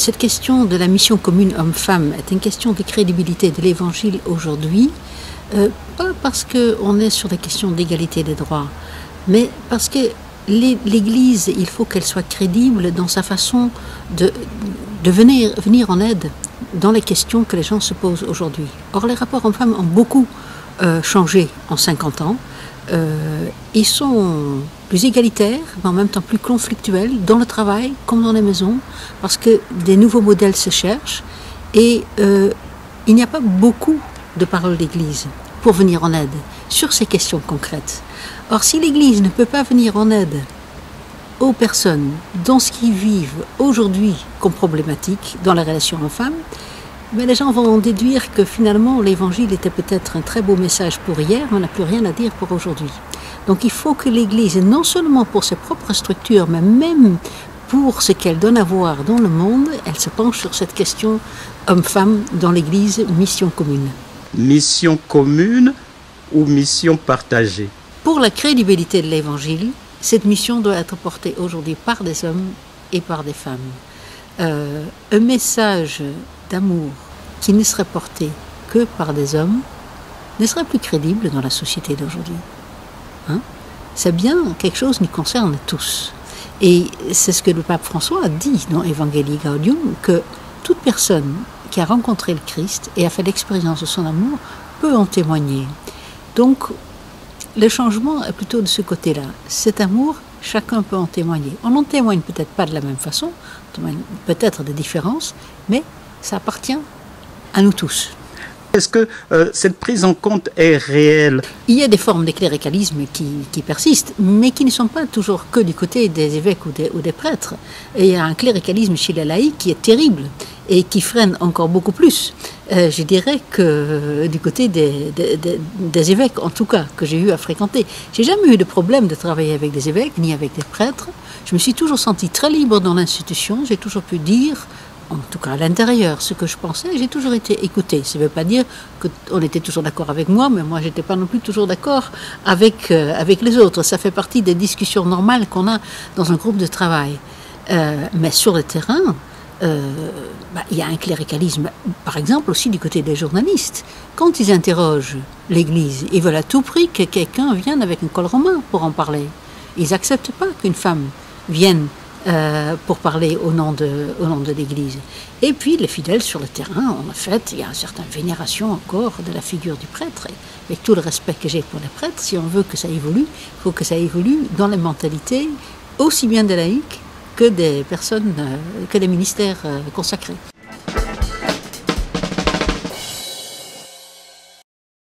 cette question de la mission commune homme-femme est une question de crédibilité de l'Évangile aujourd'hui, pas parce qu'on est sur la question d'égalité des droits, mais parce que l'Église, il faut qu'elle soit crédible dans sa façon de venir en aide dans les questions que les gens se posent aujourd'hui. Or, les rapports hommes-femmes ont beaucoup changé en 50 ans. Ils sont plus égalitaires, mais en même temps plus conflictuels dans le travail comme dans les maisons, parce que des nouveaux modèles se cherchent et il n'y a pas beaucoup de paroles d'Église pour venir en aide sur ces questions concrètes. Or, si l'Église ne peut pas venir en aide aux personnes dans ce qu'ils vivent aujourd'hui comme problématique dans la relation hommes-femmes, mais les gens vont en déduire que finalement l'Évangile était peut-être un très beau message pour hier, mais on n'a plus rien à dire pour aujourd'hui. Donc il faut que l'Église, non seulement pour ses propres structures, mais même pour ce qu'elle donne à voir dans le monde, elle se penche sur cette question homme-femme dans l'Église, mission commune. Mission commune ou mission partagée? Pour la crédibilité de l'Évangile, cette mission doit être portée aujourd'hui par des hommes et par des femmes. Un message d'amour qui ne serait porté que par des hommes ne serait plus crédible dans la société d'aujourd'hui. C'est bien quelque chose qui nous concerne tous. Et c'est ce que le pape François a dit dans Evangelii Gaudium, que toute personne qui a rencontré le Christ et a fait l'expérience de son amour peut en témoigner. Donc, le changement est plutôt de ce côté-là. Cet amour, chacun peut en témoigner. On n'en témoigne peut-être pas de la même façon, peut-être des différences, mais ça appartient à nous tous. Est-ce que cette prise en compte est réelle? Il y a des formes d'écléricalisme qui persistent, mais qui ne sont pas toujours que du côté des évêques ou des prêtres. Et il y a un cléricalisme chez les laïcs qui est terrible et qui freine encore beaucoup plus. Je dirais que du côté des évêques, en tout cas, que j'ai eu à fréquenter. J'ai jamais eu de problème de travailler avec des évêques, ni avec des prêtres. Je me suis toujours sentie très libre dans l'institution. J'ai toujours pu dire, en tout cas à l'intérieur, ce que je pensais. J'ai toujours été écoutée. Ça ne veut pas dire qu'on était toujours d'accord avec moi, mais moi, je n'étais pas non plus toujours d'accord avec les autres. Ça fait partie des discussions normales qu'on a dans un groupe de travail. Mais sur le terrain, il y a un cléricalisme, par exemple aussi du côté des journalistes. Quand ils interrogent l'Église, ils veulent à tout prix que quelqu'un vienne avec un col romain pour en parler. Ils n'acceptent pas qu'une femme vienne pour parler au nom de l'Église. Et puis les fidèles sur le terrain, en fait, il y a une certaine vénération encore de la figure du prêtre. Et avec tout le respect que j'ai pour les prêtres, si on veut que ça évolue, il faut que ça évolue dans les mentalités aussi bien des laïcs que des personnes, que des ministères consacrés.